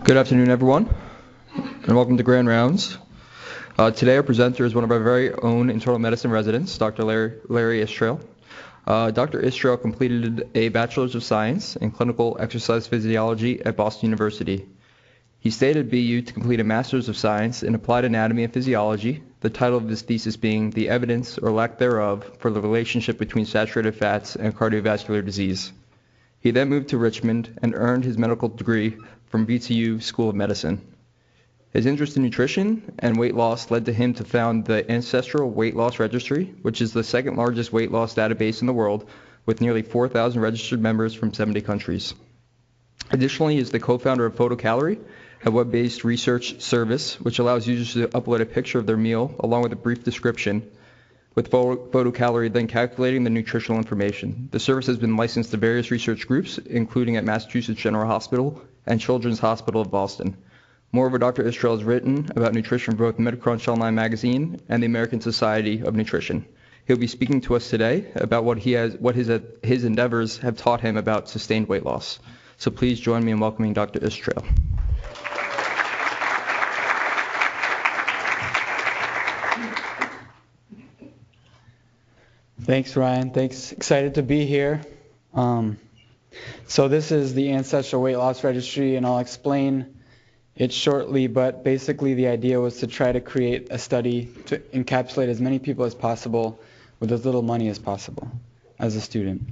Good afternoon, everyone, and welcome to Grand Rounds. Today our presenter is one of our very own internal medicine residents, Dr. Larry Istral. Dr. Istral completed a Bachelor's of Science in Clinical Exercise Physiology at Boston University. He stayed at BU to complete a Master's of Science in Applied Anatomy and Physiology, the title of his thesis being The Evidence, or Lack Thereof, for the Relationship Between Saturated Fats and Cardiovascular Disease. He then moved to Richmond and earned his medical degree from BTU School of Medicine. His interest in nutrition and weight loss led to him to found the Ancestral Weight Loss Registry, which is the second largest weight loss database in the world, with nearly 4,000 registered members from 70 countries. Additionally, he is the co-founder of PhotoCalorie, a web-based research service which allows users to upload a picture of their meal along with a brief description, with PhotoCalorie then calculating the nutritional information. The service has been licensed to various research groups, including at Massachusetts General Hospital and Children's Hospital of Boston. Moreover, Dr. Istral has written about nutrition for both MedCrunch Online magazine and the American Society of Nutrition. He'll be speaking to us today about what his endeavors have taught him about sustained weight loss. So please join me in welcoming Dr. Istral. Thanks, Ryan. Thanks. Excited to be here. So this is the Ancestral Weight Loss Registry, and I'll explain it shortly, but basically the idea was to try to create a study to encapsulate as many people as possible with as little money as possible as a student.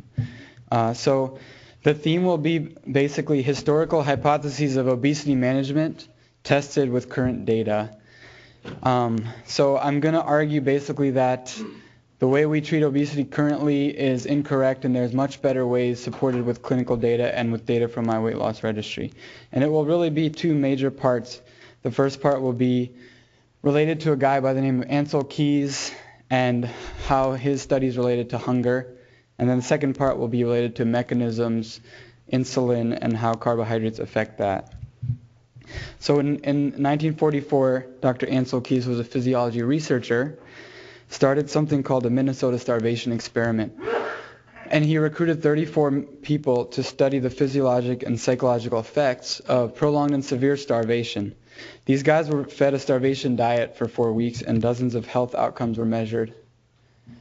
So the theme will be basically historical hypotheses of obesity management tested with current data. So I'm going to argue basically that the way we treat obesity currently is incorrect, and there's much better ways supported with clinical data and with data from my weight loss registry. And it will really be two major parts. The first part will be related to a guy by the name of Ancel Keys and how his studies related to hunger. And then the second part will be related to mechanisms, insulin, and how carbohydrates affect that. So in 1944, Dr. Ancel Keys was a physiology researcher, started something called the Minnesota Starvation Experiment. And he recruited 34 people to study the physiologic and psychological effects of prolonged and severe starvation. These guys were fed a starvation diet for 4 weeks, and dozens of health outcomes were measured.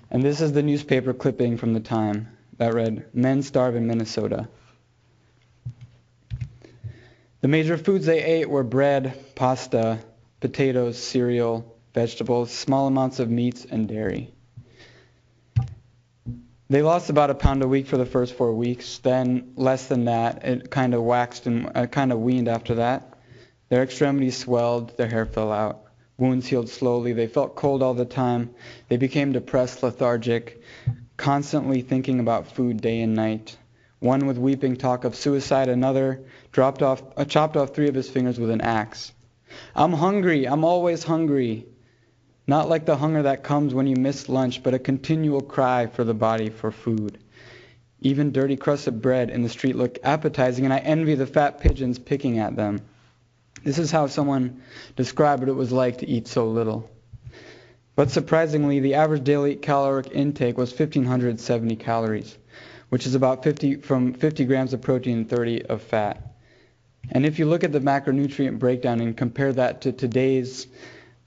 And this is the newspaper clipping from the time that read, "Men starve in Minnesota." The major foods they ate were bread, pasta, potatoes, cereal, vegetables, small amounts of meats, and dairy. They lost about a pound a week for the first 4 weeks. Then less than that. It kind of waxed and kind of weaned after that. Their extremities swelled. Their hair fell out. Wounds healed slowly. They felt cold all the time. They became depressed, lethargic, constantly thinking about food day and night. One with weeping talk of suicide. Another chopped off 3 of his fingers with an axe. "I'm hungry. I'm always hungry." Not like the hunger that comes when you miss lunch, but a continual cry for the body for food. Even dirty crusts of bread in the street look appetizing, and I envy the fat pigeons picking at them. This is how someone described what it was like to eat so little. But surprisingly, the average daily caloric intake was 1,570 calories, which is about 50 grams of protein and 30 of fat. And if you look at the macronutrient breakdown and compare that to today's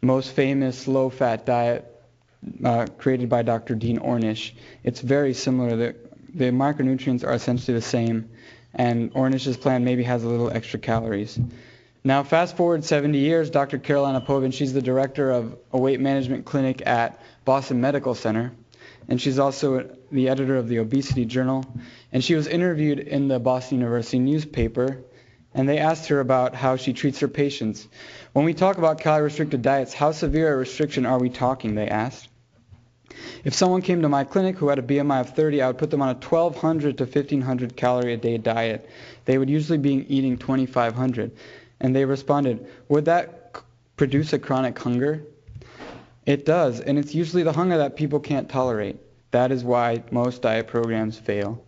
most famous low-fat diet created by Dr. Dean Ornish, it's very similar. The macronutrients are essentially the same, and Ornish's plan maybe has a little extra calories. Now, fast forward 70 years, Dr. Carolina Povin, she's the director of a weight management clinic at Boston Medical Center, and she's also the editor of the Obesity Journal, and she was interviewed in the Boston University newspaper, and they asked her about how she treats her patients. When we talk about calorie-restricted diets, how severe a restriction are we talking, they asked. If someone came to my clinic who had a BMI of 30, I would put them on a 1,200 to 1,500 calorie a day diet. They would usually be eating 2,500. And they responded, "Would that produce a chronic hunger?" It does, and it's usually the hunger that people can't tolerate. That is why most diet programs fail.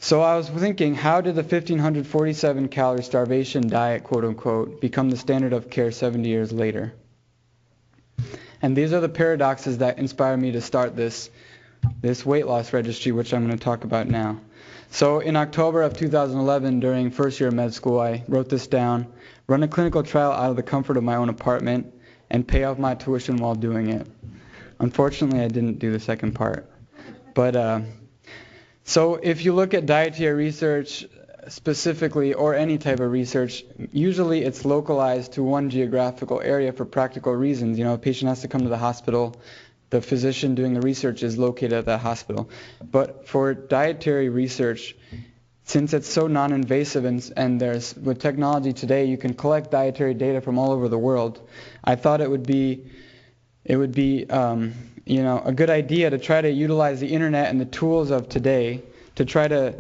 So I was thinking, how did the 1,547 calorie starvation diet, quote unquote, become the standard of care 70 years later? And these are the paradoxes that inspired me to start this weight loss registry, which I'm going to talk about now. So in October of 2011, during first year of med school, I wrote this down: run a clinical trial out of the comfort of my own apartment and pay off my tuition while doing it. Unfortunately, I didn't do the second part. But so if you look at dietary research specifically, or any type of research, usually it's localized to one geographical area for practical reasons. You know, a patient has to come to the hospital. The physician doing the research is located at that hospital. But for dietary research, since it's so non-invasive and there's, with technology today, you can collect dietary data from all over the world, I thought it would be a good idea to try to utilize the internet and the tools of today to try to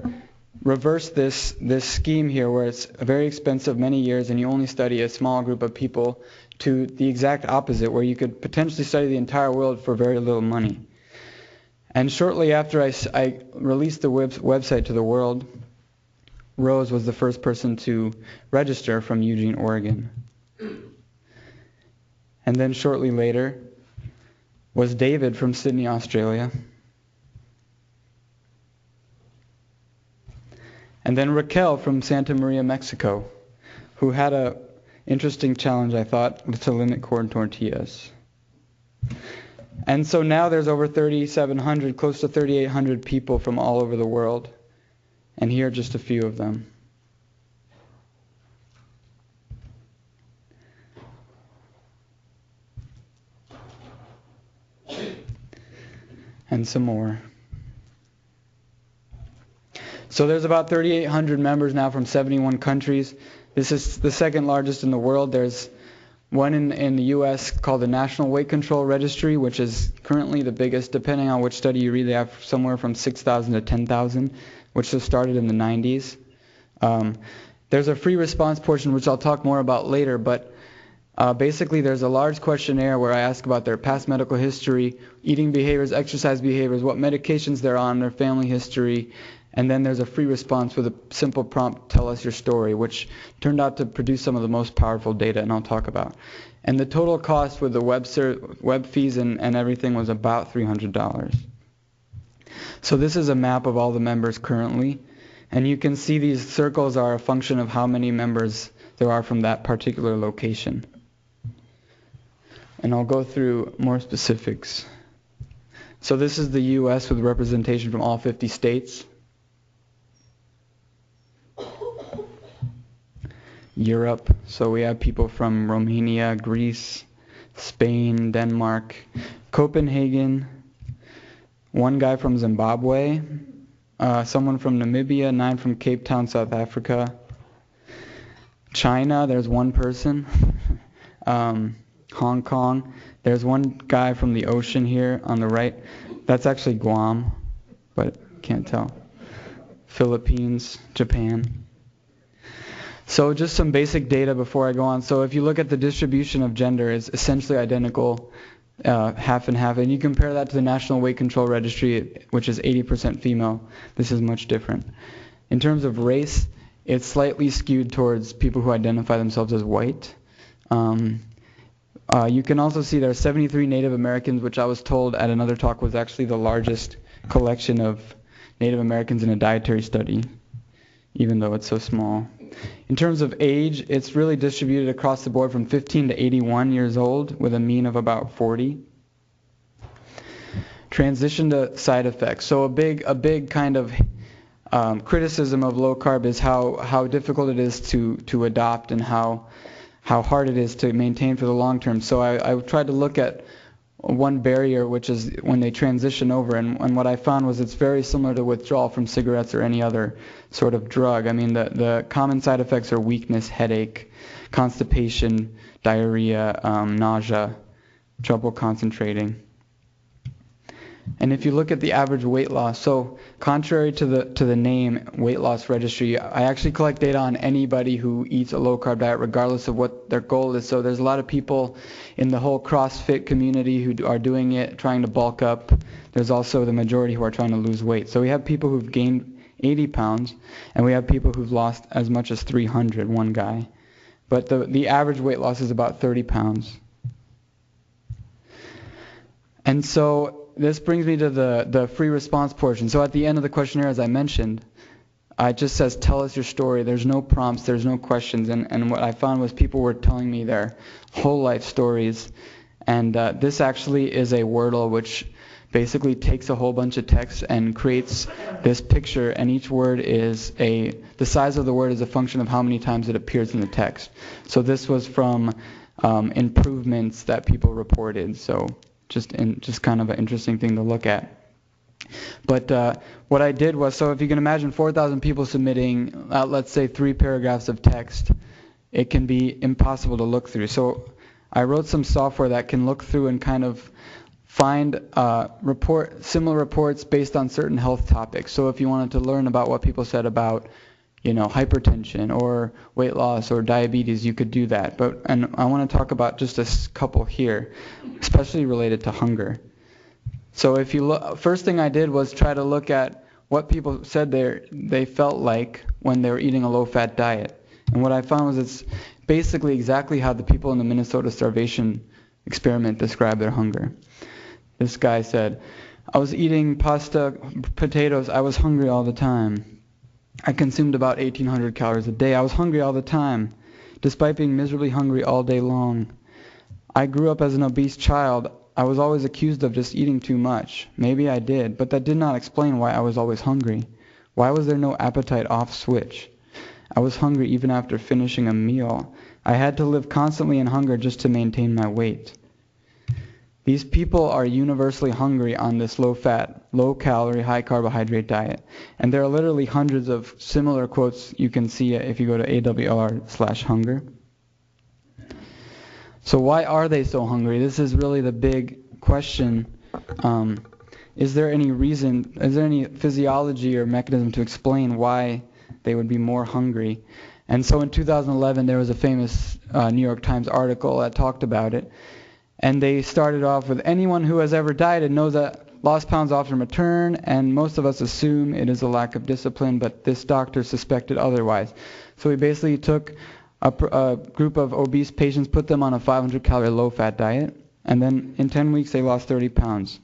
reverse this scheme here, where it's very expensive, many years, and you only study a small group of people, to the exact opposite, where you could potentially study the entire world for very little money. And shortly after I released the website to the world, Rose was the first person to register from Eugene, Oregon. And then shortly later was David from Sydney, Australia. And then Raquel from Santa Maria, Mexico, who had a interesting challenge, I thought, to limit corn tortillas. And so now there's over 3,700, close to 3,800 people from all over the world. And here are just a few of them. And some more. So there's about 3,800 members now from 71 countries. This is the second largest in the world. There's one in the U.S. called the National Weight Control Registry, which is currently the biggest. Depending on which study you read, they have somewhere from 6,000 to 10,000, which was started in the 90s. There's a free response portion, which I'll talk more about later, but basically there's a large questionnaire where I ask about their past medical history, eating behaviors, exercise behaviors, what medications they're on, their family history, and then there's a free response with a simple prompt, tell us your story, which turned out to produce some of the most powerful data, and I'll talk about. And the total cost with the web fees and everything was about $300. So this is a map of all the members currently, and you can see these circles are a function of how many members there are from that particular location. And I'll go through more specifics. So this is the U.S. with representation from all 50 states. Europe, so we have people from Romania, Greece, Spain, Denmark, Copenhagen, one guy from Zimbabwe, someone from Namibia, 9 from Cape Town, South Africa, China, there's one person, Hong Kong, there's one guy from the ocean here on the right, that's actually Guam, but can't tell, Philippines, Japan. So just some basic data before I go on. So if you look at the distribution of gender, it's essentially identical, half and half. And you compare that to the National Weight Control Registry, which is 80% female. This is much different. In terms of race, it's slightly skewed towards people who identify themselves as white. You can also see there are 73 Native Americans, which I was told at another talk was actually the largest collection of Native Americans in a dietary study, even though it's so small. In terms of age, it's really distributed across the board from 15 to 81 years old with a mean of about 40. Transition to side effects. So a big kind of criticism of low carb is how difficult it is to adopt and how hard it is to maintain for the long term. So I tried to look at one barrier, which is when they transition over, and what I found was it's very similar to withdrawal from cigarettes or any other sort of drug. I mean, the common side effects are weakness, headache, constipation, diarrhea, nausea, trouble concentrating. And if you look at the average weight loss, so contrary to the name weight loss registry, I actually collect data on anybody who eats a low carb diet regardless of what their goal is. So there's a lot of people in the whole CrossFit community who are doing it, trying to bulk up. There's also the majority who are trying to lose weight. So we have people who've gained 80 pounds, and we have people who've lost as much as 300, one guy. But the average weight loss is about 30 pounds. And so this brings me to the free response portion. So at the end of the questionnaire, as I mentioned, it just says, tell us your story. There's no prompts, there's no questions. And what I found was people were telling me their whole life stories. And this actually is a Wordle, which basically takes a whole bunch of text and creates this picture, and each word is the size of the word is a function of how many times it appears in the text. So this was from improvements that people reported. So just kind of an interesting thing to look at. But what I did was, so if you can imagine 4,000 people submitting, let's say 3 paragraphs of text, it can be impossible to look through. So I wrote some software that can look through and kind of find similar reports based on certain health topics. So if you wanted to learn about what people said about, hypertension or weight loss or diabetes, you could do that. And I want to talk about just a couple here, especially related to hunger. So if you look, first thing I did was try to look at what people said they felt like when they were eating a low-fat diet. And what I found was it's basically exactly how the people in the Minnesota starvation experiment described their hunger. This guy said, I was eating pasta, potatoes, I was hungry all the time. I consumed about 1,800 calories a day. I was hungry all the time, despite being miserably hungry all day long. I grew up as an obese child. I was always accused of just eating too much. Maybe I did, but that did not explain why I was always hungry. Why was there no appetite off switch? I was hungry even after finishing a meal. I had to live constantly in hunger just to maintain my weight. These people are universally hungry on this low-fat, low-calorie, high-carbohydrate diet. And there are literally hundreds of similar quotes you can see if you go to AWR/hunger. So why are they so hungry? This is really the big question. Is there any reason, is there any physiology or mechanism to explain why they would be more hungry? And so in 2011, there was a famous New York Times article that talked about it. And they started off with, anyone who has ever dieted knows that lost pounds often return, and most of us assume it is a lack of discipline, but this doctor suspected otherwise. So he basically took a group of obese patients, put them on a 500-calorie low-fat diet, and then in 10 weeks they lost 30 pounds.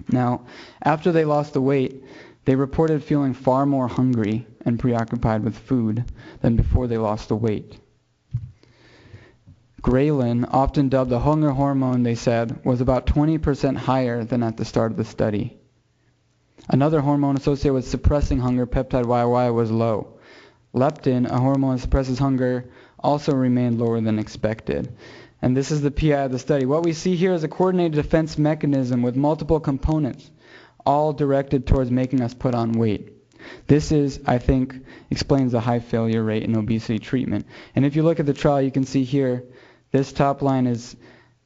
Now, after they lost the weight, they reported feeling far more hungry and preoccupied with food than before they lost the weight. Ghrelin, often dubbed the hunger hormone, they said, was about 20% higher than at the start of the study. Another hormone associated with suppressing hunger, peptide YY, was low. Leptin, a hormone that suppresses hunger, also remained lower than expected. And this is the PI of the study. What we see here is a coordinated defense mechanism with multiple components, all directed towards making us put on weight. This is, I think, explains the high failure rate in obesity treatment. And if you look at the trial, you can see here, this top line is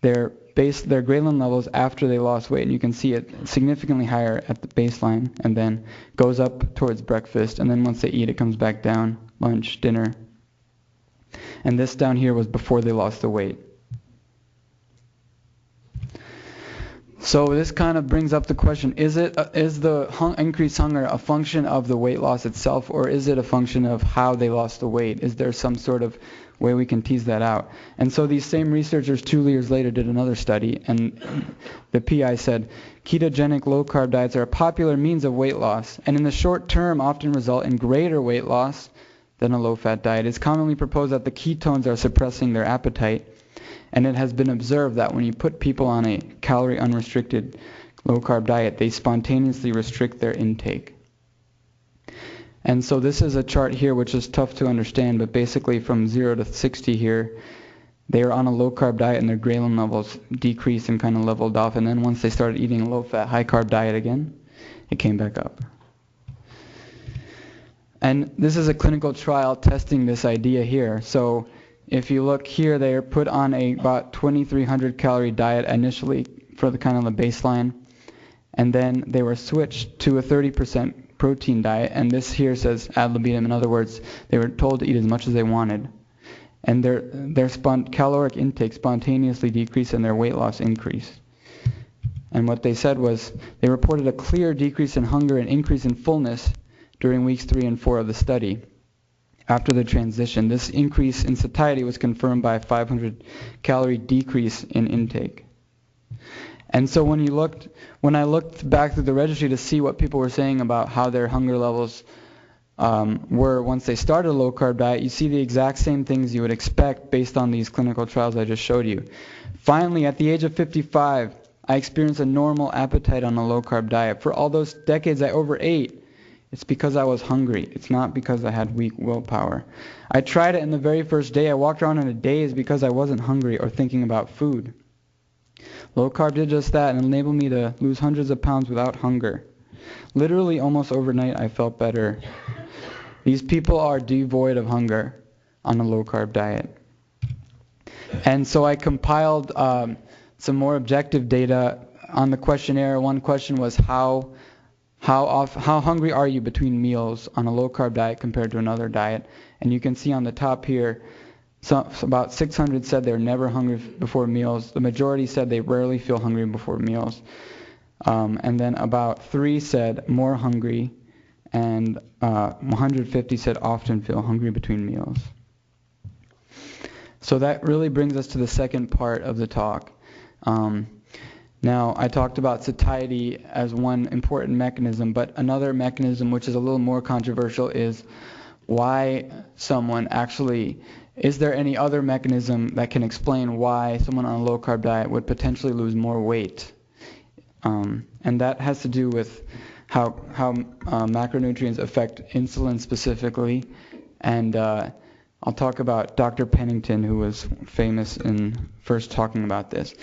their ghrelin levels after they lost weight, and you can see it significantly higher at the baseline, and then goes up towards breakfast, and then once they eat, it comes back down, lunch, dinner. And this down here was before they lost the weight. So this kind of brings up the question, is the increased hunger a function of the weight loss itself, or is it a function of how they lost the weight? Is there some sort of way we can tease that out? And so these same researchers 2 years later did another study, and the PI said, ketogenic low-carb diets are a popular means of weight loss, and in the short term often result in greater weight loss than a low-fat diet. It's commonly proposed that the ketones are suppressing their appetite, and it has been observed that when you put people on a calorie-unrestricted low-carb diet, they spontaneously restrict their intake. And so this is a chart here which is tough to understand, but basically from 0 to 60 here, they are on a low-carb diet and their ghrelin levels decreased and kind of leveled off, and then once they started eating a low-fat, high-carb diet again, it came back up. And this is a clinical trial testing this idea here. So if you look here, they are put on about 2,300 calorie diet initially for the kind of the baseline, and then they were switched to a 30% protein diet, and this here says ad libitum. In other words, they were told to eat as much as they wanted, and their caloric intake spontaneously decreased and their weight loss increased. And what they said was they reported a clear decrease in hunger and increase in fullness during weeks 3 and 4 of the study. After the transition, this increase in satiety was confirmed by a 500 calorie decrease in intake. And so when I looked back through the registry to see what people were saying about how their hunger levels were once they started a low-carb diet, you see the exact same things you would expect based on these clinical trials I just showed you. Finally, at the age of 55, I experienced a normal appetite on a low-carb diet. For all those decades I overate, it's because I was hungry. It's not because I had weak willpower. I tried it in the very first day. I walked around in a daze because I wasn't hungry or thinking about food. Low carb did just that and enabled me to lose hundreds of pounds without hunger. Literally almost overnight I felt better. These people are devoid of hunger on a low carb diet. And so I compiled some more objective data on the questionnaire. One question was how hungry are you between meals on a low-carb diet compared to another diet? And you can see on the top here, about 600 said they're never hungry before meals. The majority said they rarely feel hungry before meals. And then about 3 said more hungry, and 150 said often feel hungry between meals. So that really brings us to the second part of the talk. Now, I talked about satiety as one important mechanism, but another mechanism which is a little more controversial is why someone actually, is there any other mechanism that can explain why someone on a low-carb diet would potentially lose more weight? And that has to do with how macronutrients affect insulin specifically. And I'll talk about Dr. Pennington, who was famous in first talking about this.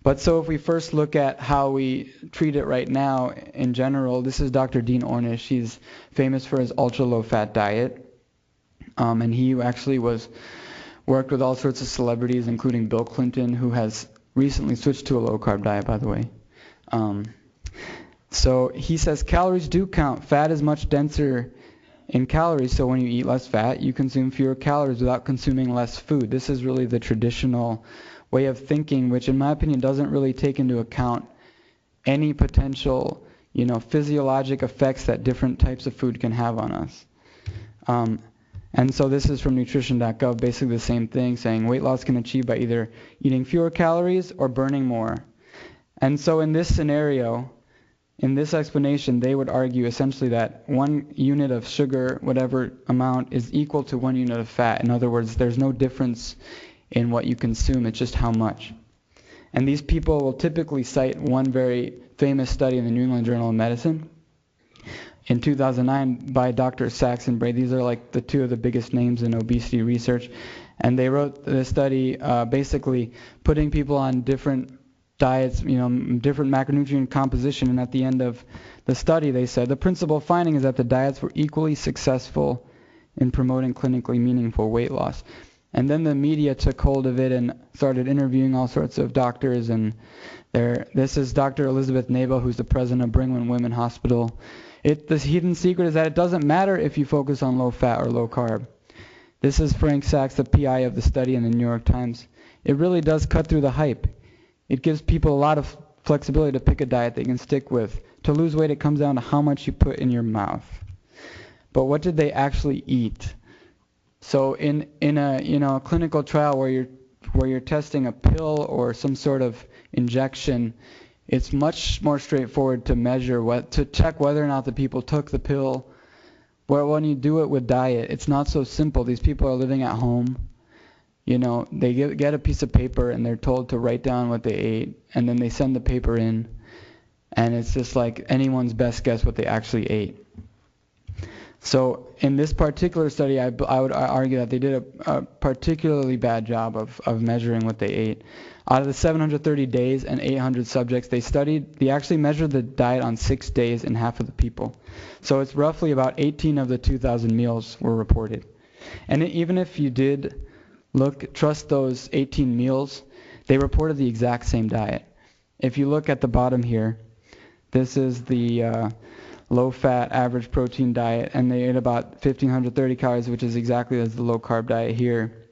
But so if we first look at how we treat it right now in general, this is Dr. Dean Ornish. He's famous for his ultra-low-fat diet. And he actually worked with all sorts of celebrities, including Bill Clinton, who has recently switched to a low-carb diet, by the way. So he says calories do count. Fat is much denser in calories, so when you eat less fat, you consume fewer calories without consuming less food. This is really the traditional way of thinking, which in my opinion doesn't really take into account any potential, physiologic effects that different types of food can have on us. And so this is from nutrition.gov, basically the same thing, saying weight loss can achieve by either eating fewer calories or burning more. And so in this scenario, in this explanation, they would argue essentially that 1 unit of sugar, whatever amount, is equal to 1 unit of fat. In other words, there's no difference in what you consume, it's just how much. And these people will typically cite one very famous study in the New England Journal of Medicine in 2009 by Dr. Sachs and Bray. These are like the two of the biggest names in obesity research. And they wrote this study basically putting people on different diets, different macronutrient composition. And at the end of the study, they said the principal finding is that the diets were equally successful in promoting clinically meaningful weight loss. And then the media took hold of it and started interviewing all sorts of doctors. And this is Dr. Elizabeth Nabel, who's the president of Brigham and Women Hospital. The hidden secret is that it doesn't matter if you focus on low fat or low carb. This is Frank Sachs, the PI of the study in the New York Times. It really does cut through the hype. It gives people a lot of flexibility to pick a diet they can stick with. To lose weight, it comes down to how much you put in your mouth. But what did they actually eat? So in a clinical trial where you're testing a pill or some sort of injection, it's much more straightforward to measure to check whether or not the people took the pill. Well, when you do it with diet, it's not so simple. These people are living at home. They get a piece of paper and they're told to write down what they ate, and then they send the paper in, and it's just like anyone's best guess what they actually ate. So in this particular study, I would argue that they did a particularly bad job of measuring what they ate. Out of the 730 days and 800 subjects they actually measured the diet on 6 days in half of the people. So it's roughly about 18 of the 2,000 meals were reported. And even if you did trust those 18 meals, they reported the exact same diet. If you look at the bottom here, this is the low-fat average protein diet, and they ate about 1,530 calories, which is exactly as the low-carb diet here.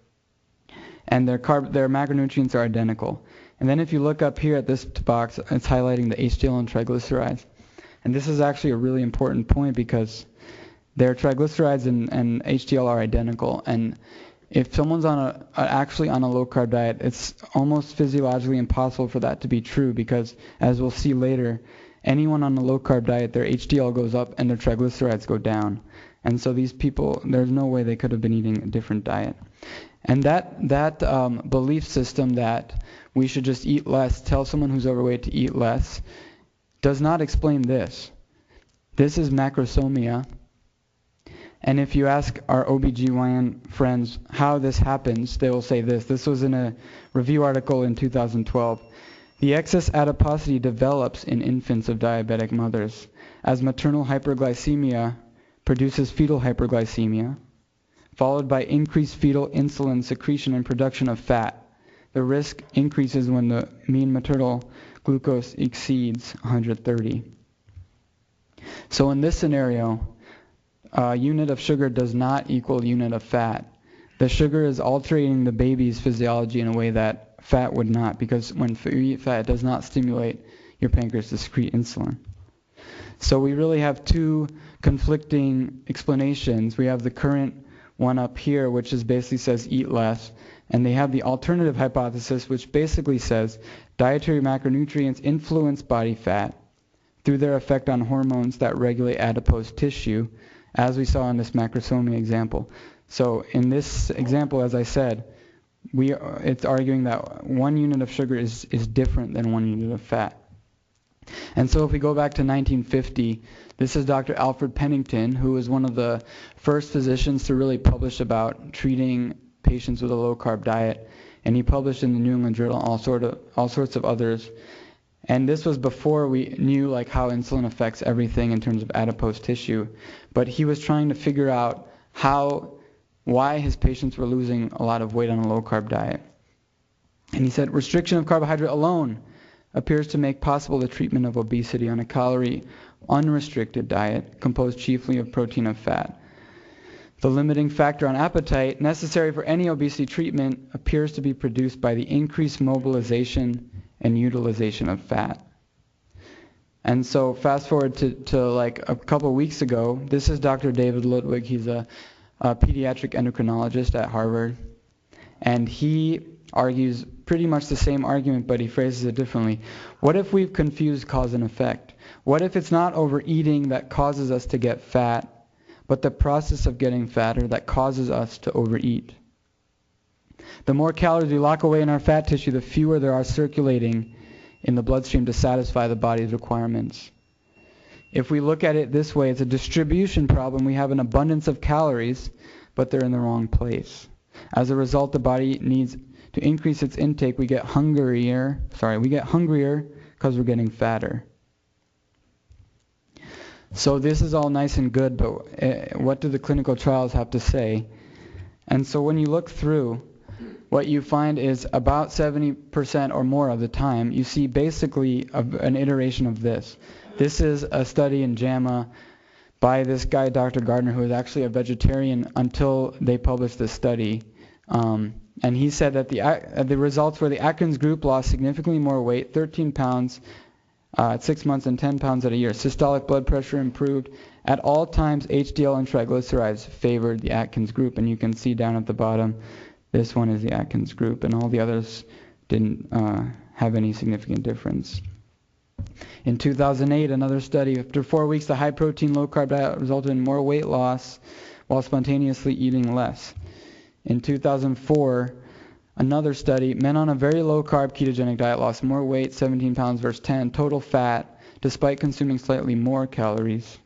And their macronutrients are identical. And then if you look up here at this box, it's highlighting the HDL and triglycerides. And this is actually a really important point because their triglycerides and HDL are identical. And if someone's actually on a low-carb diet, it's almost physiologically impossible for that to be true because, as we'll see later, anyone on a low-carb diet, their HDL goes up and their triglycerides go down. And so these people, there's no way they could have been eating a different diet. And that belief system that we should just eat less, tell someone who's overweight to eat less, does not explain this. This is macrosomia. And if you ask our OBGYN friends how this happens, they will say this. This was in a review article in 2012. The excess adiposity develops in infants of diabetic mothers as maternal hyperglycemia produces fetal hyperglycemia, followed by increased fetal insulin secretion and production of fat. The risk increases when the mean maternal glucose exceeds 130. So in this scenario, unit of sugar does not equal unit of fat. The sugar is altering the baby's physiology in a way that fat would not, because when you eat fat, it does not stimulate your pancreas to secrete insulin. So we really have two conflicting explanations. We have the current one up here, which is basically says eat less, and they have the alternative hypothesis, which basically says dietary macronutrients influence body fat through their effect on hormones that regulate adipose tissue, as we saw in this macrosomia example. So in this example, as I said, it's arguing that 1 unit of sugar is different than 1 unit of fat. And so if we go back to 1950, this is Dr. Alfred Pennington, who was one of the first physicians to really publish about treating patients with a low-carb diet. And he published in the New England Journal all sorts of others. And this was before we knew like how insulin affects everything in terms of adipose tissue. But he was trying to figure out why his patients were losing a lot of weight on a low-carb diet. And he said restriction of carbohydrate alone appears to make possible the treatment of obesity on a calorie-unrestricted diet composed chiefly of protein and fat. The limiting factor on appetite necessary for any obesity treatment appears to be produced by the increased mobilization and utilization of fat. And so fast forward to like a couple weeks ago, this is Dr. David Ludwig. He's a pediatric endocrinologist at Harvard. And he argues pretty much the same argument, but he phrases it differently. What if we've confused cause and effect? What if it's not overeating that causes us to get fat, but the process of getting fatter that causes us to overeat? The more calories we lock away in our fat tissue, the fewer there are circulating in the bloodstream to satisfy the body's requirements. If we look at it this way, it's a distribution problem. We have an abundance of calories, but they're in the wrong place. As a result, the body needs to increase its intake. We get hungrier because we're getting fatter. So this is all nice and good, but what do the clinical trials have to say? And so when you look through, what you find is about 70% or more of the time, you see basically an iteration of this. This is a study in JAMA by this guy, Dr. Gardner, who was actually a vegetarian until they published this study. And he said that the results were the Atkins group lost significantly more weight, 13 pounds at 6 months and 10 pounds at a year. Systolic blood pressure improved. At all times, HDL and triglycerides favored the Atkins group. And you can see down at the bottom, this one is the Atkins group, and all the others didn't have any significant difference. In 2008, another study, after 4 weeks, the high-protein, low-carb diet resulted in more weight loss while spontaneously eating less. In 2004, another study, men on a very low-carb ketogenic diet lost more weight, 17 pounds versus 10, total fat, despite consuming slightly more calories.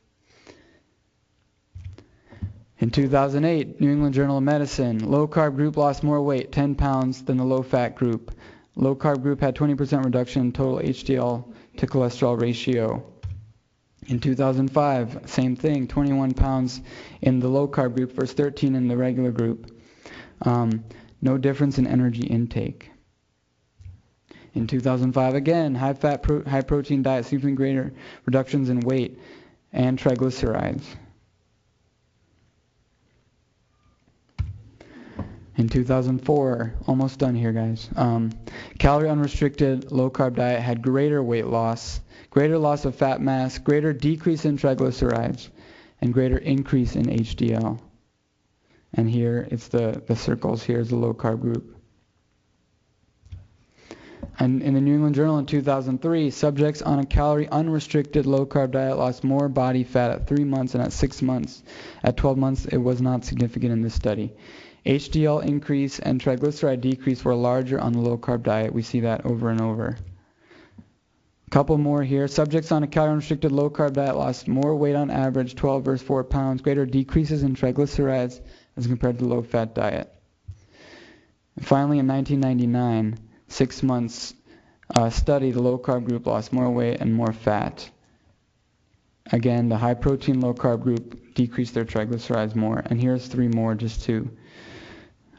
In 2008, New England Journal of Medicine, low-carb group lost more weight, 10 pounds, than the low-fat group. Low-carb group had 20% reduction in total HDL to cholesterol ratio. In 2005, same thing, 21 pounds in the low-carb group versus 13 in the regular group. No difference in energy intake. In 2005, again, high-fat, high-protein diet, significantly greater reductions in weight and triglycerides. In 2004, almost done here, guys. Calorie-unrestricted low-carb diet had greater weight loss, greater loss of fat mass, greater decrease in triglycerides, and greater increase in HDL. And here it's the circles here is the low carb group. And in the New England Journal in 2003, subjects on a calorie unrestricted low carb diet lost more body fat at 3 months and at 6 months. At 12 months, it was not significant in this study. HDL increase and triglyceride decrease were larger on the low carb diet. We see that over and over. A couple more here. Subjects on a calorie unrestricted low carb diet lost more weight on average, 12 versus 4 pounds, greater decreases in triglycerides as compared to the low fat diet. And finally, in 1999, 6 months study, the low carb group lost more weight and more fat. Again, the high protein low carb group decreased their triglycerides more. And here's 3 more just to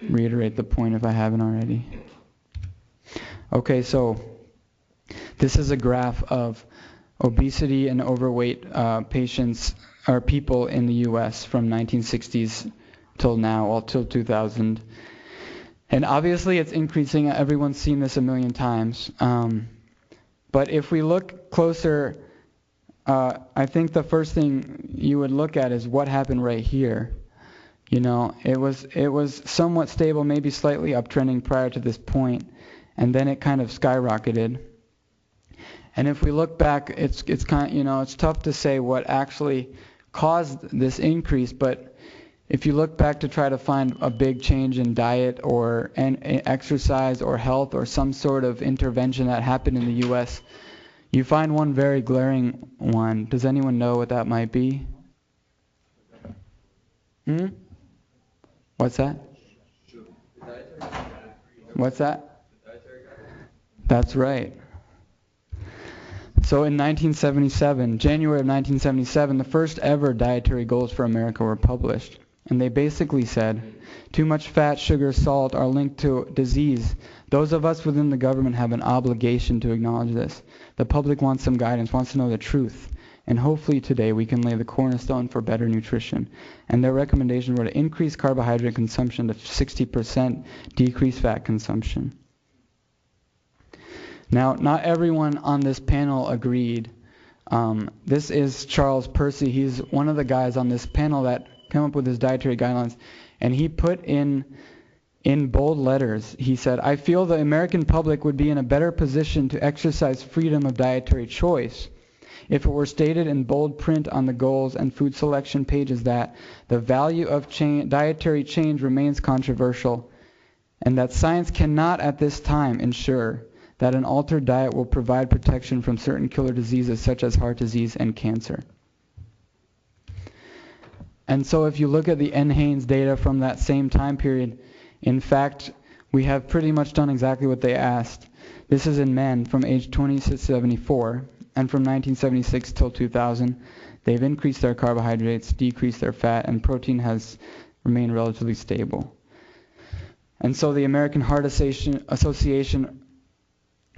reiterate the point if I haven't already. Okay, so this is a graph of obesity and overweight patients or people in the U.S. from 1960s till now, or till 2000. And obviously it's increasing. Everyone's seen this a million times. But if we look closer, I think the first thing you would look at is what happened right here. You know, it was somewhat stable, maybe slightly uptrending prior to this point, and then it kind of skyrocketed. And if we look back, it's kind of, you know, it's tough to say what actually caused this increase, but if you look back to try to find a big change in diet or exercise or health or some sort of intervention that happened in the U.S., you find one very glaring one. Does anyone know what that might be? What's that? What's that? That's right. So in 1977, January of 1977, the first ever dietary goals for America were published. And they basically said, too much fat, sugar, salt are linked to disease. Those of us within the government have an obligation to acknowledge this. The public wants some guidance, wants to know the truth. And hopefully today we can lay the cornerstone for better nutrition. And their recommendations were to increase carbohydrate consumption to 60%, decrease fat consumption. Now, not everyone on this panel agreed. This is Charles Percy. He's one of the guys on this panel that came up with his dietary guidelines. And he put in bold letters, he said, I feel the American public would be in a better position to exercise freedom of dietary choice if it were stated in bold print on the goals and food selection pages that the value of dietary change remains controversial and that science cannot at this time ensure that an altered diet will provide protection from certain killer diseases such as heart disease and cancer. And so if you look at the NHANES data from that same time period, in fact, we have pretty much done exactly what they asked. This is in men from age 20 to 74, and from 1976 till 2000, they've increased their carbohydrates, decreased their fat, and protein has remained relatively stable. And so the American Heart Association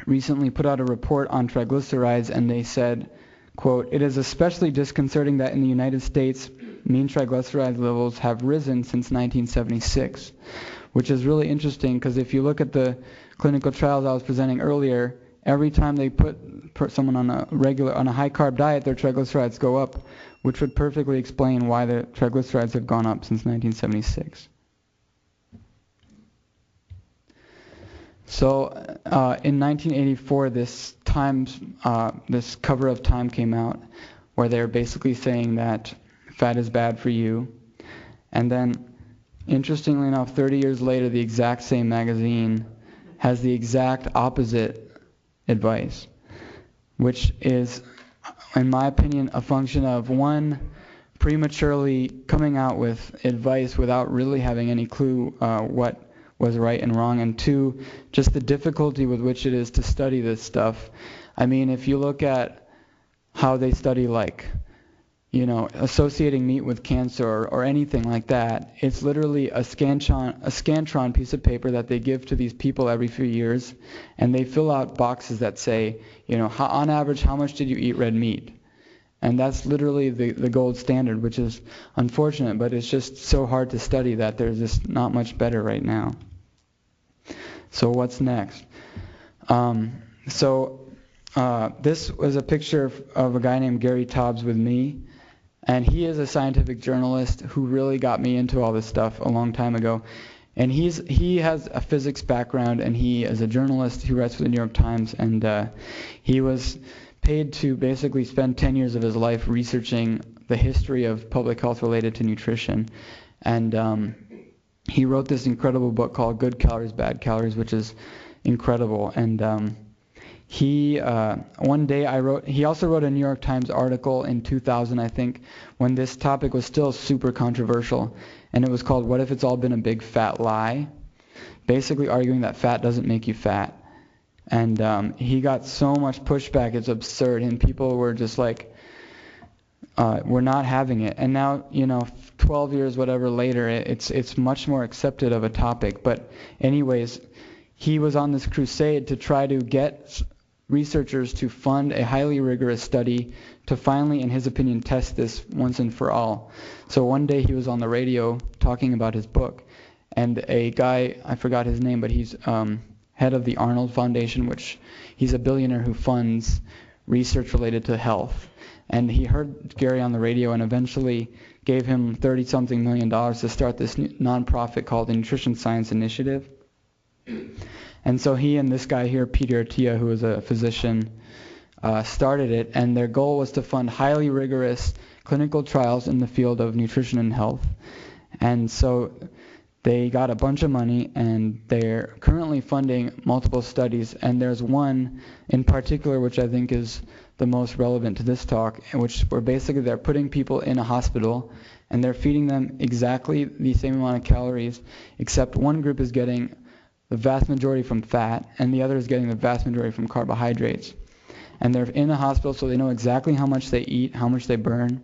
recently put out a report on triglycerides, and they said, quote, it is especially disconcerting that in the United States, mean triglyceride levels have risen since 1976, which is really interesting because if you look at the clinical trials I was presenting earlier, every time they put someone on a high carb diet, their triglycerides go up, which would perfectly explain why the triglycerides have gone up since 1976. So in 1984, this cover of Time came out where they're basically saying that fat is bad for you. And then, interestingly enough, 30 years later, the exact same magazine has the exact opposite advice, which is, in my opinion, a function of, one, prematurely coming out with advice without really having any clue what was right and wrong, and two, just the difficulty with which it is to study this stuff. I mean, if you look at how they study, like, you know, associating meat with cancer or anything like that, it's literally a Scantron piece of paper that they give to these people every few years, and they fill out boxes that say, you know, on average, how much did you eat red meat? And that's literally the gold standard, which is unfortunate, but it's just so hard to study that there's just not much better right now. So what's next? This was a picture of a guy named Gary Taubes with me. And he is a scientific journalist who really got me into all this stuff a long time ago. And he has a physics background, and he is a journalist who writes for the New York Times, and he was paid to basically spend 10 years of his life researching the history of public health related to nutrition. And he wrote this incredible book called Good Calories, Bad Calories, which is incredible. And he also wrote a New York Times article in 2000, I think, when this topic was still super controversial, and it was called What If It's All Been a Big Fat Lie? Basically arguing that fat doesn't make you fat. And he got so much pushback, it's absurd, and people were just like, we're not having it. And now, 12 years, whatever, later, it's much more accepted of a topic. But anyways, he was on this crusade to try to get researchers to fund a highly rigorous study to finally, in his opinion, test this once and for all. So one day he was on the radio talking about his book, and a guy, I forgot his name, but he's head of the Arnold Foundation, which he's a billionaire who funds research related to health. And he heard Gary on the radio and eventually gave him $30-something million to start this nonprofit called the Nutrition Science Initiative. And so he and this guy here, Peter Attia, who is a physician, started it, and their goal was to fund highly rigorous clinical trials in the field of nutrition and health. And so they got a bunch of money, and they're currently funding multiple studies, and there's one in particular which I think is the most relevant to this talk, where basically they're putting people in a hospital and they're feeding them exactly the same amount of calories, except one group is getting the vast majority from fat and the other is getting the vast majority from carbohydrates. And they're in the hospital, so they know exactly how much they eat, how much they burn.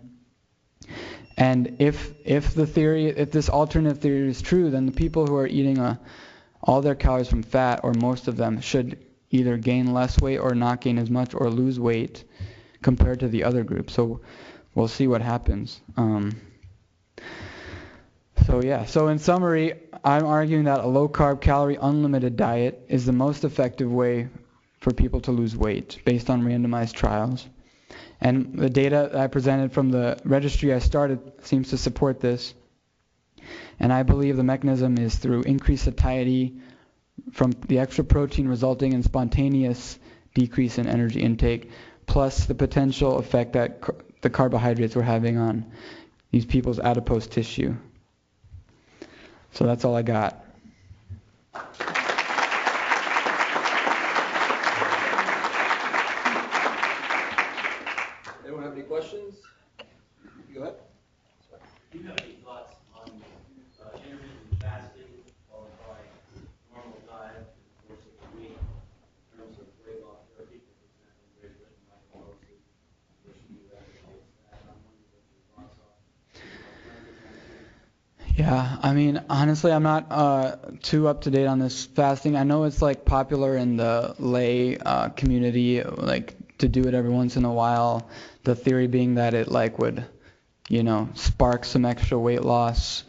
And if this alternative theory is true, then the people who are eating all their calories from fat, or most of them, should either gain less weight or not gain as much or lose weight compared to the other group. So we'll see what happens. So in summary, I'm arguing that a low-carb, calorie, unlimited diet is the most effective way for people to lose weight based on randomized trials. And the data I presented from the registry I started seems to support this. And I believe the mechanism is through increased satiety from the extra protein resulting in spontaneous decrease in energy intake, plus the potential effect that the carbohydrates were having on these people's adipose tissue. So that's all I got. Anyone have any questions? Go ahead. Do you have any thoughts on intermittent fasting followed by normal diet in the course of the week in terms of weight loss? There are people, for example, in Great Britain, like Pelosi, where she advocates that. I'm wondering what your thoughts are. Yeah, I mean, honestly, I'm not too up to date on this fasting. I know it's like popular in the lay community, like to do it every once in a while. The theory being that it would, spark some extra weight loss.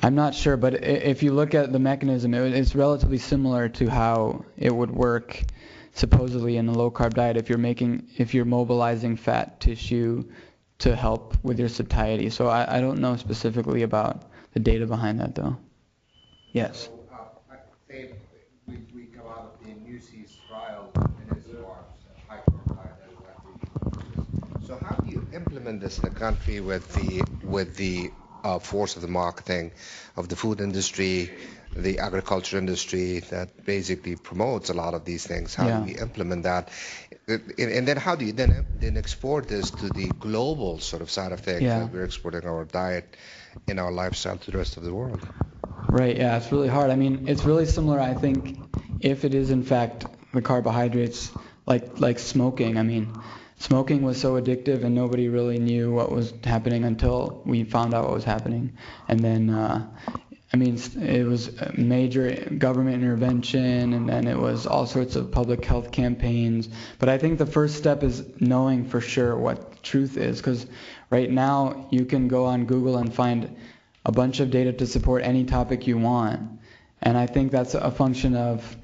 I'm not sure, but if you look at the mechanism, it's relatively similar to how it would work supposedly in a low-carb diet if you're mobilizing fat tissue to help with your satiety. So I don't know specifically about the data behind that, though. Yes. So, say we come out of the NUC's trial and it's high carb diet. So how do you implement this in the country with the force of the marketing of the food industry, the agriculture industry that basically promotes a lot of these things? How do we implement that? And then how do you then export this to the global sort of side of things that we're exporting our diet and our lifestyle to the rest of the world? Right, yeah, it's really hard. I mean, it's really similar, I think, if it is in fact the carbohydrates, like smoking. I mean, smoking was so addictive and nobody really knew what was happening until we found out what was happening. And then, it was major government intervention, and then it was all sorts of public health campaigns. But I think the first step is knowing for sure what truth is, because right now you can go on Google and find a bunch of data to support any topic you want. And I think that's a function of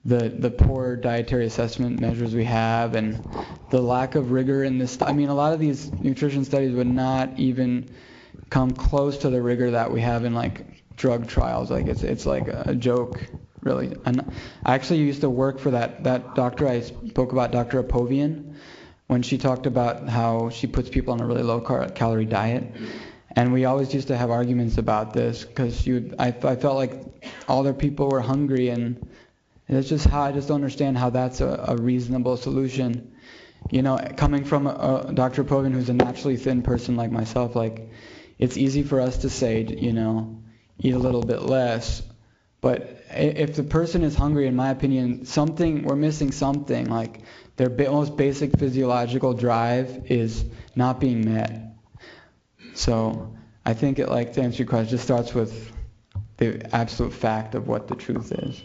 the poor dietary assessment measures we have and the lack of rigor in this. I mean, a lot of these nutrition studies would not even come close to the rigor that we have in like drug trials. Like it's like a joke, really. And I actually used to work for that doctor I spoke about, Dr. Apovian, when she talked about how she puts people on a really low calorie diet. And we always used to have arguments about this because I felt like all their people were hungry, and it's just how I just don't understand how that's a reasonable solution. You know, coming from Dr. Apovian, who's a naturally thin person like myself, like it's easy for us to say, you know, eat a little bit less. But if the person is hungry, in my opinion, we're missing something. Like their most basic physiological drive is not being met. So I think it, like, to answer your question, just starts with the absolute fact of what the truth is.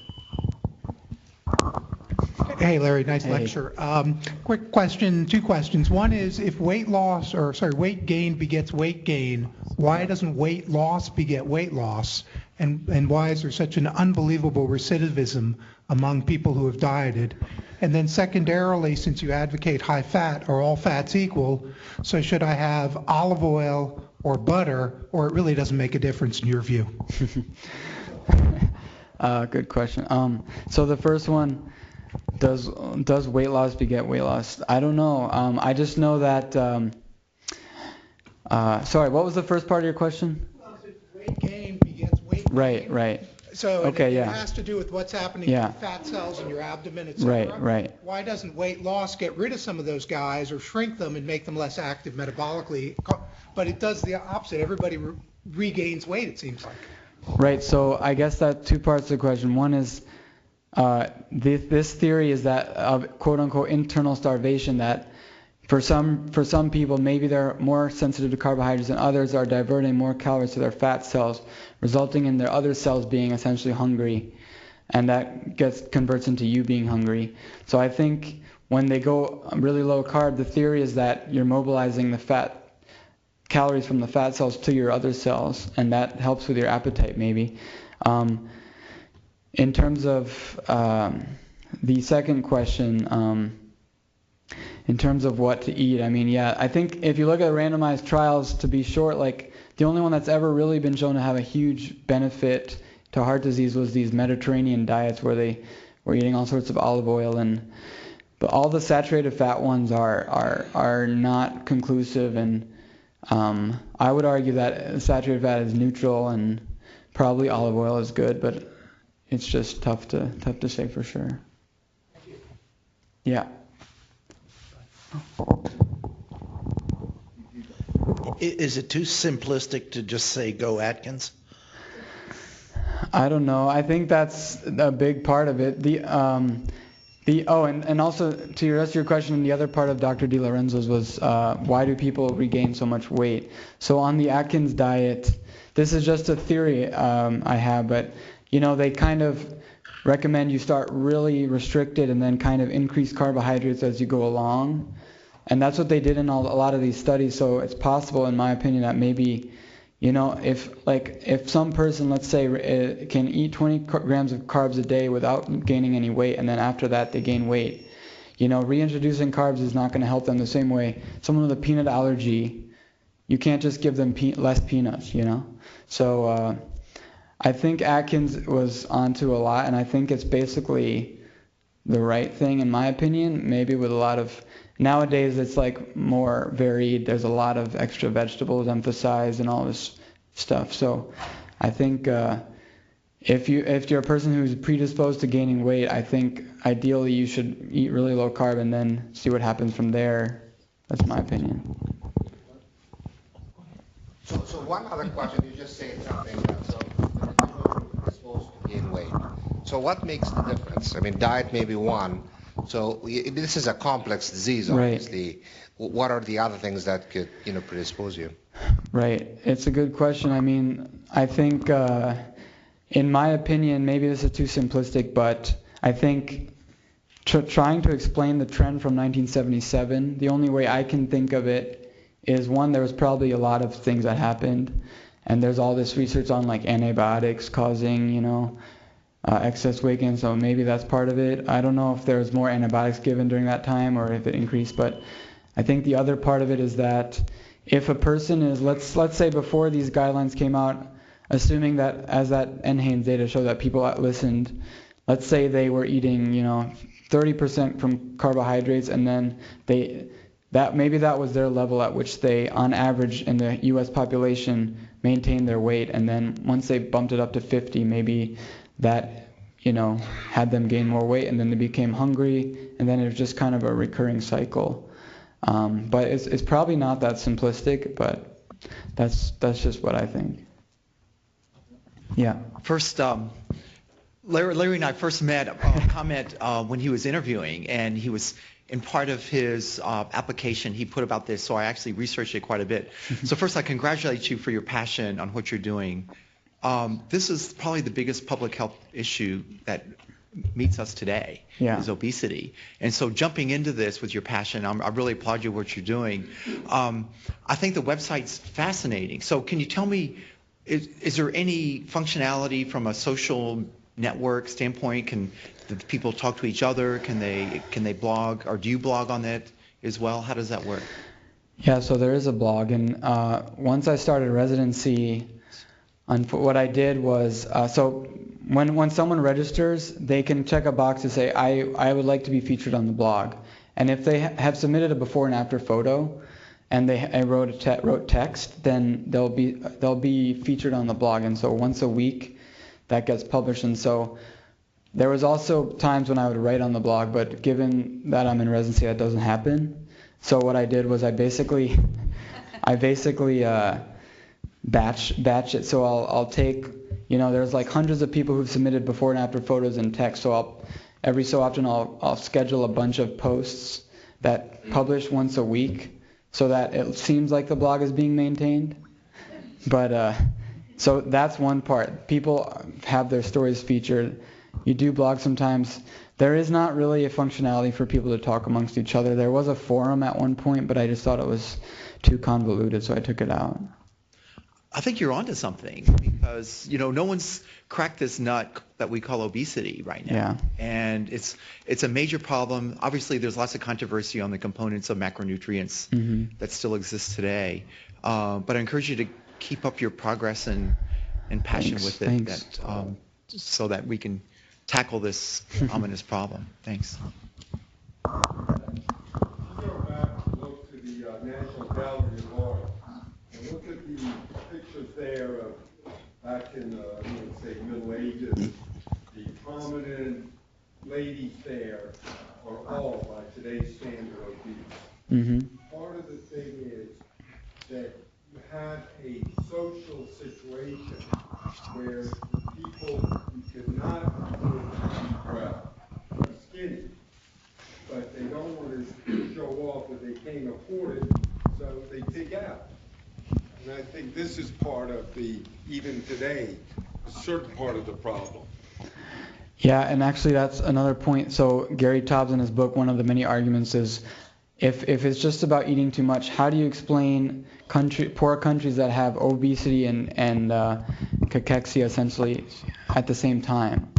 Hey, Larry, nice lecture. Quick question, two questions. One is, if weight gain begets weight gain, why doesn't weight loss beget weight loss? And why is there such an unbelievable recidivism among people who have dieted? And then secondarily, since you advocate high fat, are all fats equal? So should I have olive oil or butter, or it really doesn't make a difference in your view? Good question. So the first one, does weight loss beget weight loss? I don't know. I just know that. Sorry, what was the first part of your question? Weight gain begets weight gain. Right. So okay, it has to do with what's happening to the fat cells in your abdomen, etc. Right. Why doesn't weight loss get rid of some of those guys or shrink them and make them less active metabolically? But it does the opposite. Everybody regains weight, it seems like. Right. So I guess that two parts of the question. One is this theory is that of quote unquote internal starvation, that for some people maybe they're more sensitive to carbohydrates and others are diverting more calories to their fat cells, resulting in their other cells being essentially hungry, and that converts into you being hungry. So I think when they go really low carb, the theory is that you're mobilizing the calories from the fat cells to your other cells, and that helps with your appetite maybe. In terms of the second question, in terms of what to eat, I mean, yeah, I think if you look at randomized trials, to be short, like the only one that's ever really been shown to have a huge benefit to heart disease was these Mediterranean diets where they were eating all sorts of olive oil, but all the saturated fat ones are not conclusive, and I would argue that saturated fat is neutral and probably olive oil is good, but it's just tough to say for sure. Yeah. Is it too simplistic to just say go Atkins? I don't know. I think that's a big part of it. And also to the rest of your question, the other part of Dr. DiLorenzo's was why do people regain so much weight? So on the Atkins diet, this is just a theory I have, but they kind of recommend you start really restricted and then kind of increase carbohydrates as you go along. And that's what they did in a lot of these studies. So it's possible, in my opinion, that maybe, if some person, let's say, can eat 20 grams of carbs a day without gaining any weight, and then after that they gain weight, reintroducing carbs is not going to help them the same way. Someone with a peanut allergy, you can't just give them less peanuts, So I think Atkins was onto a lot, and I think it's basically the right thing, in my opinion, maybe with a lot of... Nowadays, it's like more varied. There's a lot of extra vegetables emphasized and all this stuff. So I think if you're a person who's predisposed to gaining weight, I think ideally you should eat really low carb and then see what happens from there. That's my opinion. So one other question, you just said something so predisposed to gain weight. So what makes the difference? I mean, diet may be one. So this is a complex disease, obviously. Right. What are the other things that could, predispose you? Right. It's a good question. I mean, I think, in my opinion, maybe this is too simplistic, but I think trying to explain the trend from 1977, the only way I can think of it is, one, there was probably a lot of things that happened, and there's all this research on like antibiotics causing, excess weight gain, so maybe that's part of it. I don't know if there was more antibiotics given during that time or if it increased, but I think the other part of it is that if a person is, let's say before these guidelines came out, assuming that as that NHANES data show that people listened, let's say they were eating, 30% from carbohydrates, and then maybe that was their level at which they, on average in the U.S. population, maintained their weight, and then once they bumped it up to 50, maybe that, had them gain more weight, and then they became hungry, and then it was just kind of a recurring cycle. But it's probably not that simplistic, but that's just what I think. Yeah. First, Larry and I first met comment when he was interviewing, and he was in part of his application he put about this, so I actually researched it quite a bit. So first, I congratulate you for your passion on what you're doing. This is probably the biggest public health issue that meets us today, is obesity. And so jumping into this with your passion, I really applaud you for what you're doing. I think the website's fascinating. So can you tell me, is there any functionality from a social network standpoint? Can the people talk to each other? Can they blog, or do you blog on that as well? How does that work? Yeah, so there is a blog, and once I started residency, what I did was, so when someone registers, they can check a box to say, I would like to be featured on the blog. And if they have submitted a before and after photo, and I wrote text, then they'll be featured on the blog. And so once a week, that gets published. And so there was also times when I would write on the blog, but given that I'm in residency, that doesn't happen. So what I did was I basically batch it. So I'll take, there's like hundreds of people who've submitted before and after photos and text. So every so often I'll schedule a bunch of posts that publish once a week, so that it seems like the blog is being maintained. But so that's one part. People have their stories featured. You do blog sometimes. There is not really a functionality for people to talk amongst each other. There was a forum at one point, but I just thought it was too convoluted, so I took it out. I think you're onto something, because no one's cracked this nut that we call obesity right now. Yeah. And it's a major problem. Obviously, there's lots of controversy on the components of macronutrients that still exist today. But I encourage you to keep up your progress and passion with it, so that we can tackle this ominous problem. Thanks. Let's go back and look to the National Gallery of Art and look at the pictures there of back in say Middle Ages. The prominent ladies there are all, by today's standard, obese. Part of the thing is that you have a social situation where the people who cannot afford to eat well are skinny, but they don't want to show off that they can't afford it, so they pig out. And I think this is part of even today, a certain part of the problem. Yeah, and actually that's another point. So Gary Taubes in his book, one of the many arguments is, if it's just about eating too much, how do you explain poor countries that have obesity and cachexia essentially at the same time?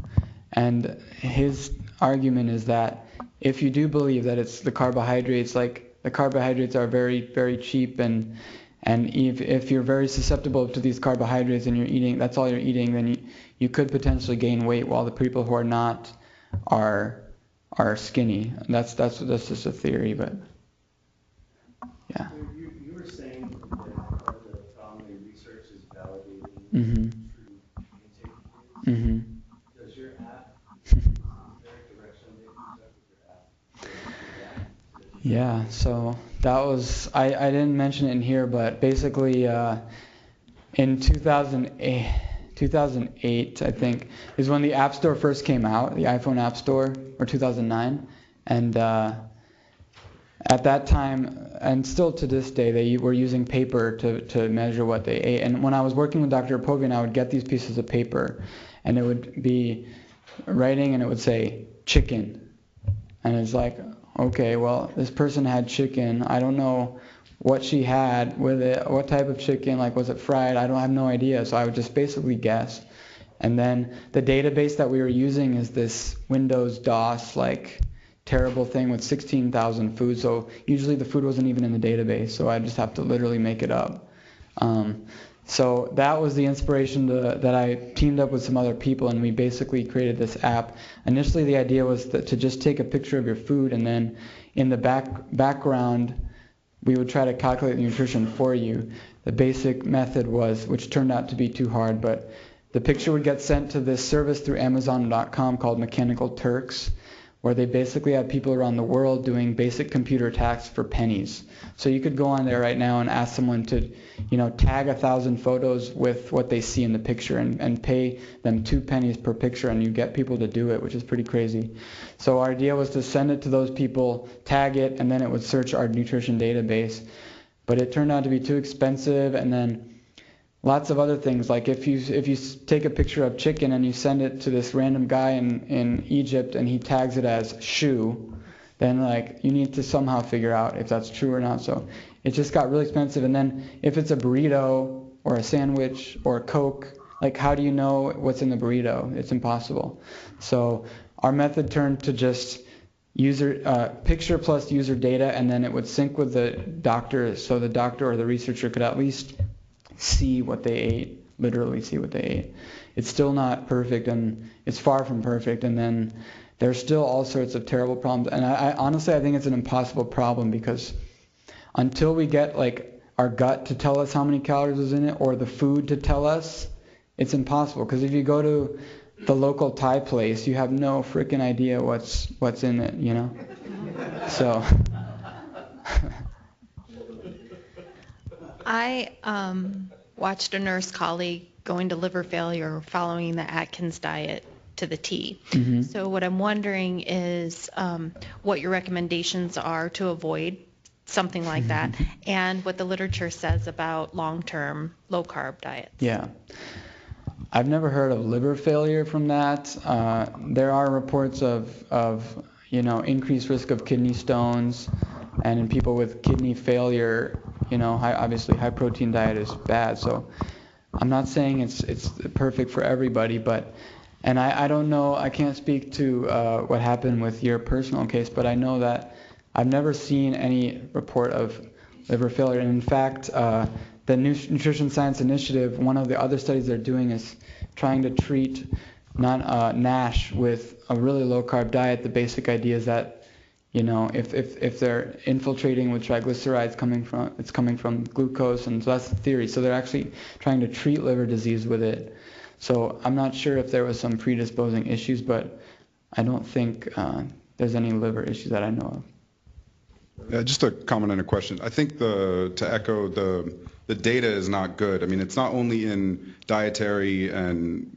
And his argument is that if you do believe that it's the carbohydrates, like the carbohydrates are very, very cheap, and if you're very susceptible to these carbohydrates and you're eating, that's all you're eating, then you could potentially gain weight, while the people who are not are skinny. And that's just a theory, but yeah. So you were saying that part of the problem in research is validating true intake. Does your app, is there a direction that you took with your app? Yeah, so that was, I didn't mention it in here, but basically in 2008, I think, is when the App Store first came out, the iPhone App Store, or 2009. And at that time, and still to this day, they were using paper to measure what they ate. And when I was working with Dr. Apovian, I would get these pieces of paper, and it would be writing, and it would say chicken. And it's like, okay, well, this person had chicken. I don't know what she had with it, what type of chicken, like was it fried? I have no idea. So I would just basically guess. And then the database that we were using is this Windows DOS like terrible thing with 16,000 foods. So usually the food wasn't even in the database, so I just have to literally make it up. So that was the inspiration that I teamed up with some other people, and we basically created this app. Initially the idea was to just take a picture of your food, and then in the background we would try to calculate the nutrition for you. The basic method was, which turned out to be too hard, but the picture would get sent to this service through Amazon.com called Mechanical Turks, where they basically have people around the world doing basic computer tasks for pennies. So you could go on there right now and ask someone to, tag 1,000 photos with what they see in the picture and pay them 2 pennies per picture, and you get people to do it, which is pretty crazy. So our idea was to send it to those people, tag it, and then it would search our nutrition database. But it turned out to be too expensive, and then lots of other things, like if you take a picture of chicken and you send it to this random guy in Egypt and he tags it as shoe, then you need to somehow figure out if that's true or not. So it just got really expensive. And then if it's a burrito or a sandwich or a Coke, how do you know what's in the burrito? It's impossible. So our method turned to just picture plus user data, and then it would sync with the doctor, so the doctor or the researcher could at least see what they ate, literally see what they ate. It's still not perfect, and it's far from perfect, and then there's still all sorts of terrible problems. And I honestly, I think it's an impossible problem, because until we get our gut to tell us how many calories is in it, or the food to tell us, it's impossible. Because if you go to the local Thai place, you have no freaking idea what's in it, So I watched a nurse colleague going to liver failure following the Atkins diet to the T. Mm-hmm. So what I'm wondering is what your recommendations are to avoid something like that, and what the literature says about long-term low-carb diets. Yeah. I've never heard of liver failure from that. There are reports of increased risk of kidney stones, and in people with kidney failure, obviously high protein diet is bad. So I'm not saying it's perfect for everybody, and I don't know, I can't speak to what happened with your personal case, but I know that I've never seen any report of liver failure. And in fact, the Nutrition Science Initiative, one of the other studies they're doing is trying to treat NASH with a really low-carb diet. The basic idea is that, if they're infiltrating with triglycerides it's coming from glucose, and so that's the theory. So they're actually trying to treat liver disease with it. So I'm not sure if there was some predisposing issues, but I don't think there's any liver issues that I know of. Just a comment and a question. I think to echo the data is not good. I mean, it's not only in dietary and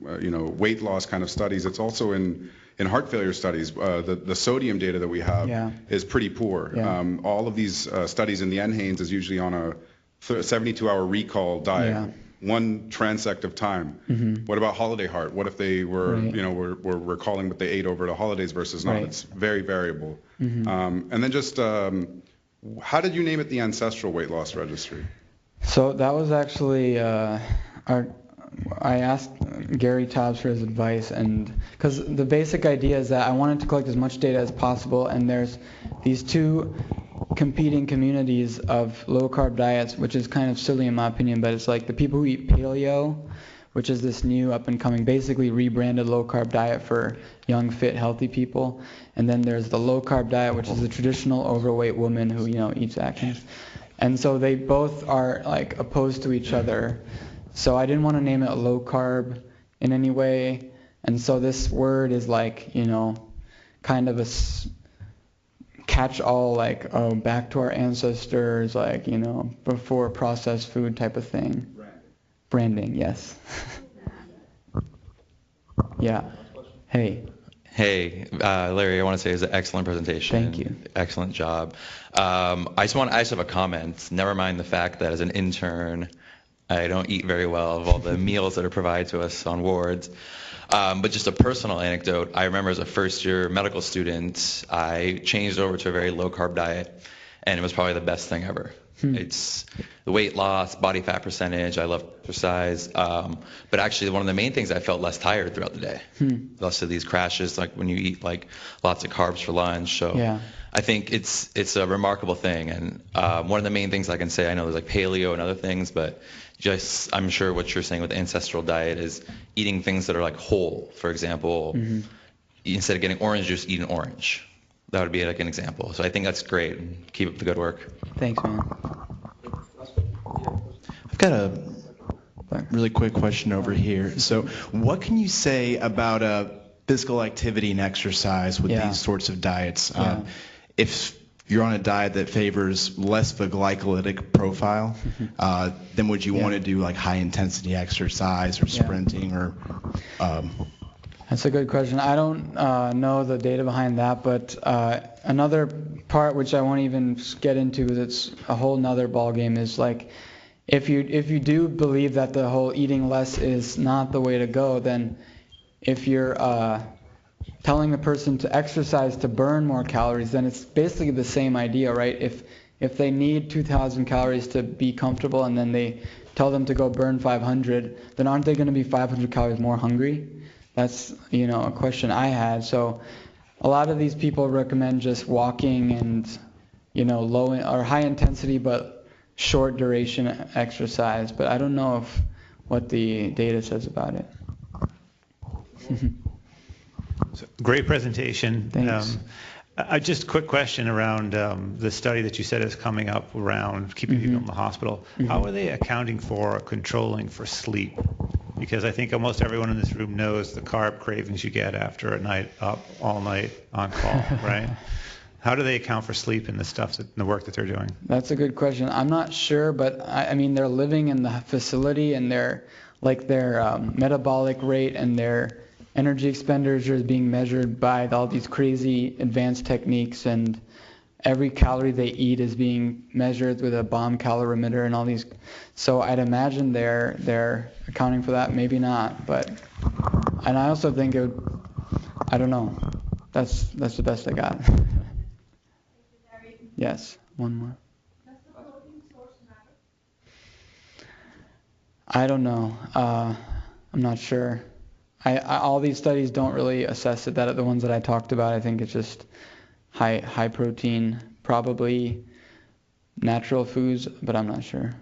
weight loss kind of studies. It's also in heart failure studies. The sodium data that we have is pretty poor. Yeah. All of these studies in the NHANES is usually on a 72-hour recall diet. Yeah. One transect of time. Mm-hmm. What about holiday heart? What if they were, Right. were recalling what they ate over the holidays versus not? Right. It's very variable. Mm-hmm. And then just, how did you name it the Ancestral Weight Loss Registry? So that was actually I asked Gary Taubes for his advice, and because the basic idea is that I wanted to collect as much data as possible, and there's these two competing communities of low-carb diets, which is kind of silly in my opinion, but it's like the people who eat paleo, which is this new up-and-coming, basically rebranded low-carb diet for young, fit, healthy people. And then there's the low-carb diet, which is the traditional overweight woman who, eats Atkins. And so they both are opposed to each other. So I didn't want to name it low-carb in any way. And so this word is kind of a catch-all, back to our ancestors, before processed food type of thing. Branding, yes. Yeah. Hey. Hey, Larry, I want to say it was an excellent presentation. Thank you. Excellent job. I just have a comment. Never mind the fact that as an intern, I don't eat very well of all the meals that are provided to us on wards. But just a personal anecdote, I remember as a first-year medical student, I changed over to a very low-carb diet, and it was probably the best thing ever. It's the weight loss, body fat percentage. I love exercise, but actually one of the main things, I felt less tired throughout the day. Less of these crashes, like when you eat like lots of carbs for lunch. So Yeah. I think it's a remarkable thing, and one of the main things I can say, I know there's like paleo and other things, but just I'm sure what you're saying with the ancestral diet is eating things that are like whole. For example, instead of getting orange juice, eat an orange. That would be like an example. So I think that's great. Keep up the good work. Thanks, man. I've got a really quick question over here. So what can you say about physical activity and exercise with these sorts of diets? If you're on a diet that favors less of a glycolytic profile, then would you want to do like high intensity exercise or sprinting or That's a good question. I don't know the data behind that, but another part which I won't even get into, that's a whole nother ballgame, is like if you do believe that the whole eating less is not the way to go, then if you're telling the person to exercise to burn more calories, then it's basically the same idea, right? If they need 2,000 calories to be comfortable and then they tell them to go burn 500, then aren't they going to be 500 calories more hungry? That's, a question I had. So a lot of these people recommend just walking and, low or high intensity but short duration exercise. But I don't know what the data says about it. Great presentation. Thanks. Just a quick question around the study that you said is coming up around keeping people in the hospital. How are they accounting for controlling for sleep? Because I think almost everyone in this room knows the carb cravings you get after a night up all night on call, right? How do they account for sleep in the work that they're doing? That's a good question. I'm not sure, but I mean they're living in the facility and their metabolic rate and their energy expenditure is being measured by all these crazy advanced techniques, and every calorie they eat is being measured with a bomb calorimeter and all these. So I'd imagine they're accounting for that. Maybe not, and I also think I don't know. That's the best I got. Yes, one more. Does the protein source matter? I don't know. I'm not sure. All these studies don't really assess it. The ones that I talked about, I think it's just high protein, probably natural foods, but I'm not sure.